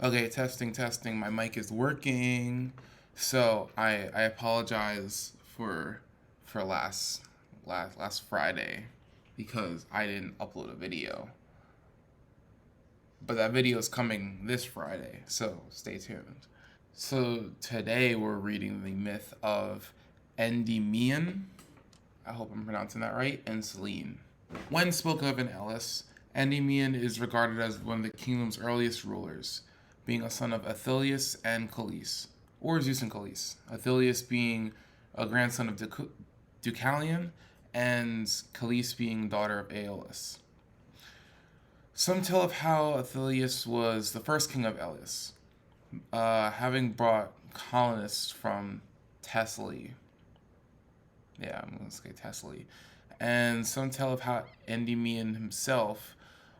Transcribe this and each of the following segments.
Okay, testing, testing. My mic is working. So I apologize for last Friday because I didn't upload a video. But that video is coming this Friday, so stay tuned. So today we're reading the myth of Endymion. I hope I'm pronouncing that right, and Selene. When spoken of in Ellis, Endymion is regarded as one of the kingdom's earliest rulers, being a son of Athalius and Callis, or Zeus and Callis. Athalius being a grandson of Deucalion, and Callis being daughter of Aeolus. Some tell of how Athalius was the first king of Elis, having brought colonists from Thessaly. Yeah, I'm going to say Thessaly. And some tell of how Endymion himself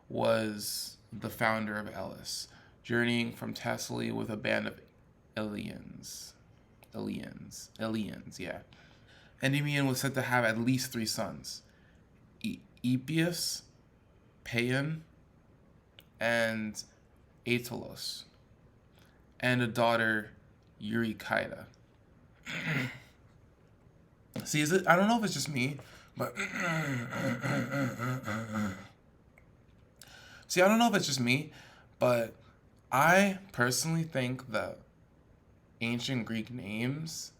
was the founder of Elis, journeying from Thessaly with a band of Elians. Yeah. Endymion was said to have at least three sons: Epius, Paeon, and Aetolos, and a daughter, Eurycida. See, is it? I don't know if it's just me, but see, I don't know if it's just me, but I personally think that ancient Greek names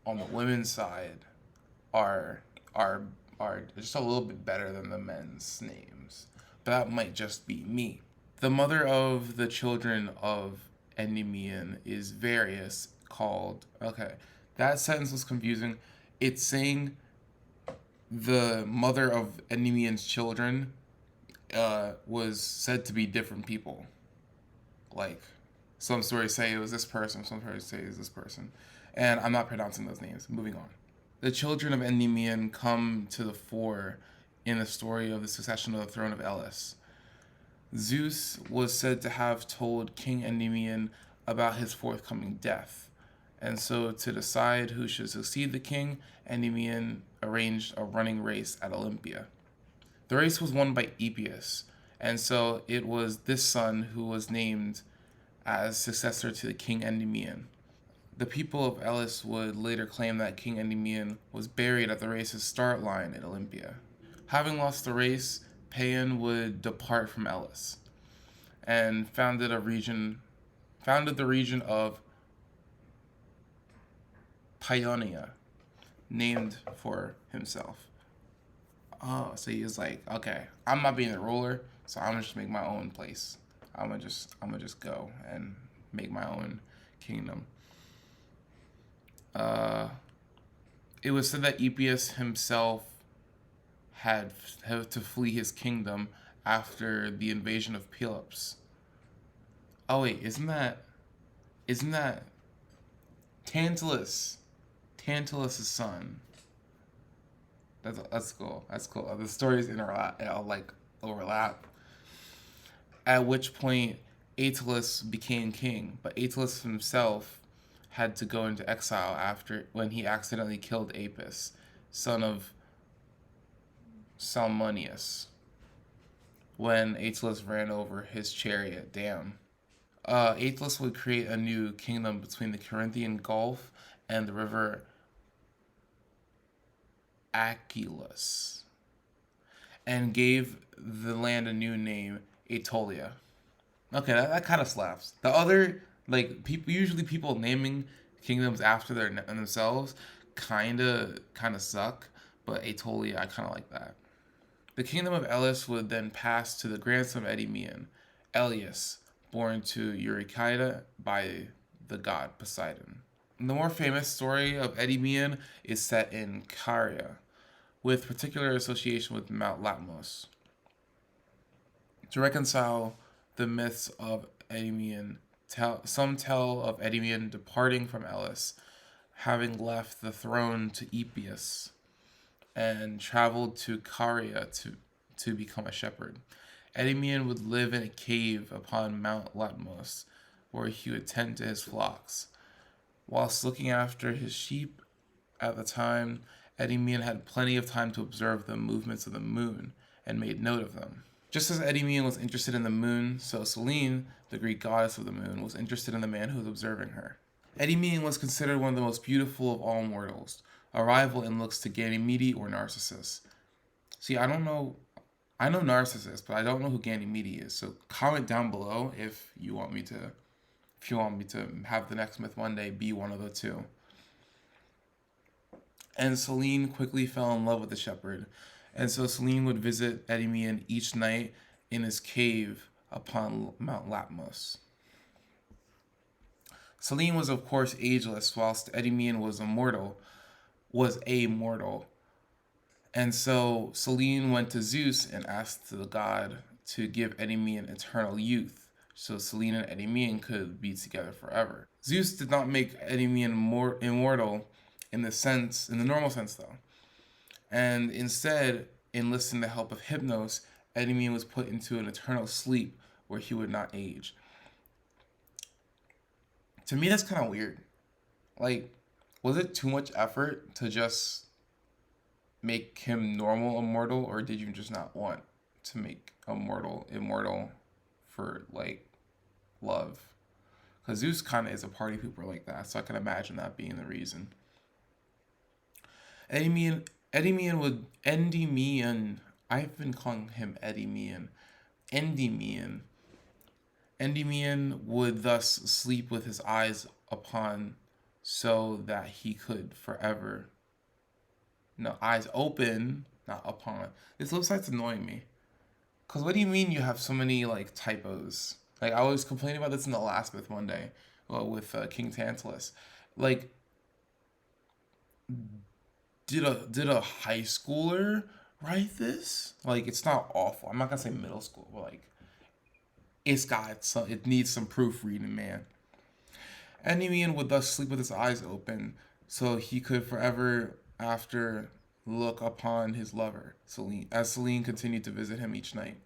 on the women's side are are are just a little bit better than the men's names. But that might just be me. The mother of the children of Endymion is Various, called. Okay, that sentence was confusing. It's saying the mother of Endymion's children was said to be different people. Like, some stories say it was this person, some stories say it was this person. And I'm not pronouncing those names. Moving on. The children of Endymion come to the fore in the story of the succession of the throne of Elis. Zeus was said to have told King Endymion about his forthcoming death. And so, to decide who should succeed the king, Endymion arranged a running race at Olympia. The race was won by Epius, and so it was this son who was named as successor to the King Endymion. The people of Elis would later claim that King Endymion was buried at the race's start line at Olympia. Having lost the race, Paeon would depart from Elis and founded the region of Paeonia, named for himself. Oh, so he was like, okay, I'm not being the ruler, so I'm gonna just make my own place. I'm gonna just go and make my own kingdom. Uh, it was said that Epius himself had to flee his kingdom after the invasion of Pelops. Oh wait, isn't that Tantalus? Tantalus' son. That's cool. That's cool. The stories overlap. At which point, Aeolus became king, but Aeolus himself had to go into exile after when he accidentally killed Apis, son of Salmonius, when Aeolus ran over his chariot. Damn. Aeolus would create a new kingdom between the Corinthian Gulf and the river Achelous, and gave the land a new name, Aetolia. Okay, that kind of slaps. The other, like, people naming kingdoms after themselves kind of suck, but Aetolia, I kind of like that. The kingdom of Elis would then pass to the grandson of Endymion, Elias, born to Eurycida by the god Poseidon. The more famous story of Endymion is set in Caria, with particular association with Mount Latmos. To reconcile the myths of Endymion, some tell of Endymion departing from Elis, having left the throne to Epius, and traveled to Caria to become a shepherd. Endymion would live in a cave upon Mount Latmos, where he would tend to his flocks. Whilst looking after his sheep at the time, Endymion had plenty of time to observe the movements of the moon and made note of them. Just as Endymion was interested in the moon, so Selene, the Greek goddess of the moon, was interested in the man who was observing her. Endymion was considered one of the most beautiful of all mortals, a rival in looks to Ganymede or Narcissus. See, I don't know. I know Narcissus, but I don't know who Ganymede is. So comment down below if you want me to have the next Myth Monday be one of the two. And Selene quickly fell in love with the shepherd, and so Selene would visit Endymion each night in his cave upon Mount Latmos. Selene was of course ageless, whilst Endymion was a mortal. And so Selene went to Zeus and asked the god to give Endymion eternal youth, so Selene and Endymion could be together forever. Zeus did not make Endymion more immortal in the normal sense though, and instead enlisting the help of Hypnos, Endymion was put into an eternal sleep where he would not age. To me, that's kind of weird. Like, was it too much effort to just make him normal immortal, or did you just not want to make a mortal immortal for like love? Because Zeus kind of is a party pooper like that, so I can imagine that being the reason. Endymion, I've been calling him Endymion. Endymion would thus sleep with his eyes upon, so that he could forever. No, eyes open, not upon. This website's annoying me. Cause what do you mean you have so many like typos? Like I was complaining about this in the last Myth Monday, with King Tantalus. Like, did a high schooler write this? Like, it's not awful. I'm not gonna say middle school, but like, it needs some proofreading, man. Endymion would thus sleep with his eyes open, so he could forever after look upon his lover, Selene, as Selene continued to visit him each night.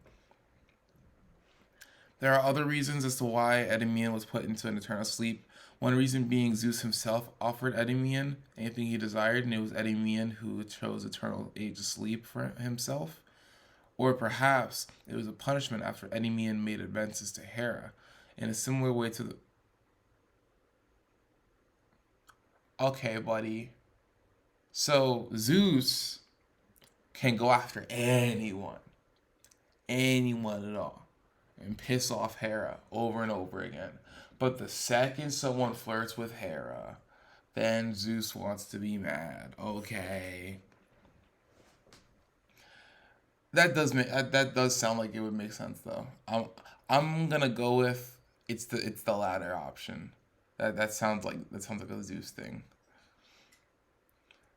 There are other reasons as to why Endymion was put into an eternal sleep. One reason being Zeus himself offered Endymion anything he desired, and it was Endymion who chose eternal age of sleep for himself. Or perhaps it was a punishment after Endymion made advances to Hera, in a similar way to the... Okay, buddy. So Zeus can go after anyone at all, and piss off Hera over and over again. But the second someone flirts with Hera, then Zeus wants to be mad. Okay. That does sound like it would make sense though. I'm gonna go with it's the latter option. That sounds like a Zeus thing.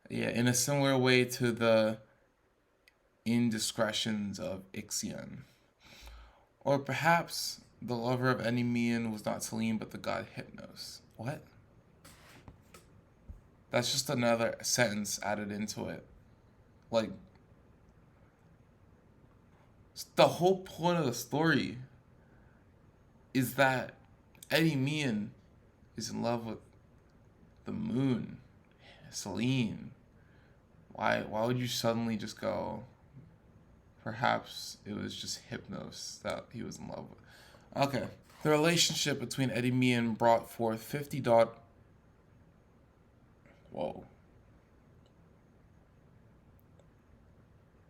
Yeah, in a similar way to the indiscretions of Ixion. Or perhaps the lover of Endymion was not Selene but the god Hypnos. What? That's just another sentence added into it. Like, the whole point of the story is that Endymion is in love with the moon, Selene. Why would you suddenly just go, perhaps it was just Hypnos that he was in love with? Okay. The relationship between Endymion brought forth 50 daughters. Whoa.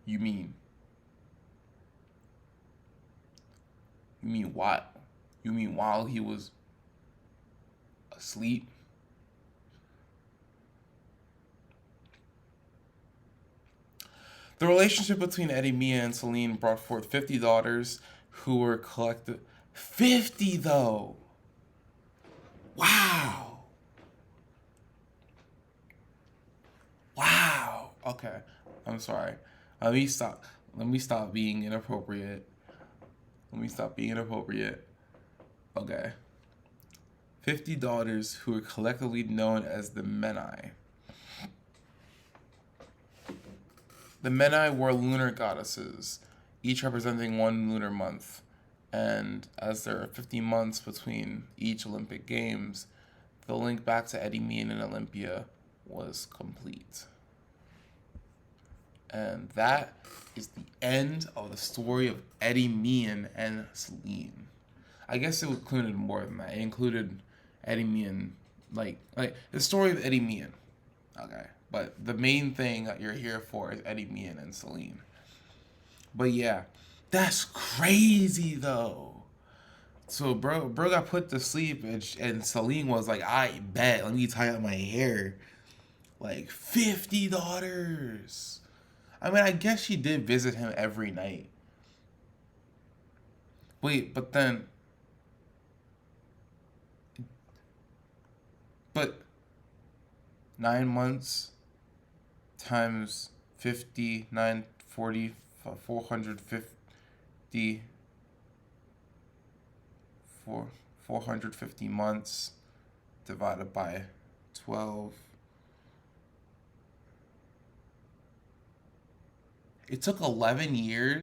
You mean what? You mean while he was asleep? The relationship between Endymion and Selene brought forth 50 daughters who were collected. 50 though! Wow! Wow! Okay, I'm sorry. Let me stop being inappropriate. Okay. 50 daughters who were collectively known as the Meni. The Meni were lunar goddesses, each representing one lunar month. And as there are 50 months between each Olympic Games, the link back to Endymion and Olympia was complete. And that is the end of the story of Endymion and Selene. I guess it included more than that. It included Endymion, like the story of Endymion. Okay, but the main thing that you're here for is Endymion and Selene. But yeah, that's crazy though. So bro got put to sleep, and Selene was like, "I bet. Let me tie up my hair." Like $50. I mean, I guess she did visit him every night. Wait, but 9 months times 50, 940, 450, 450 months divided by 12. It took 11 years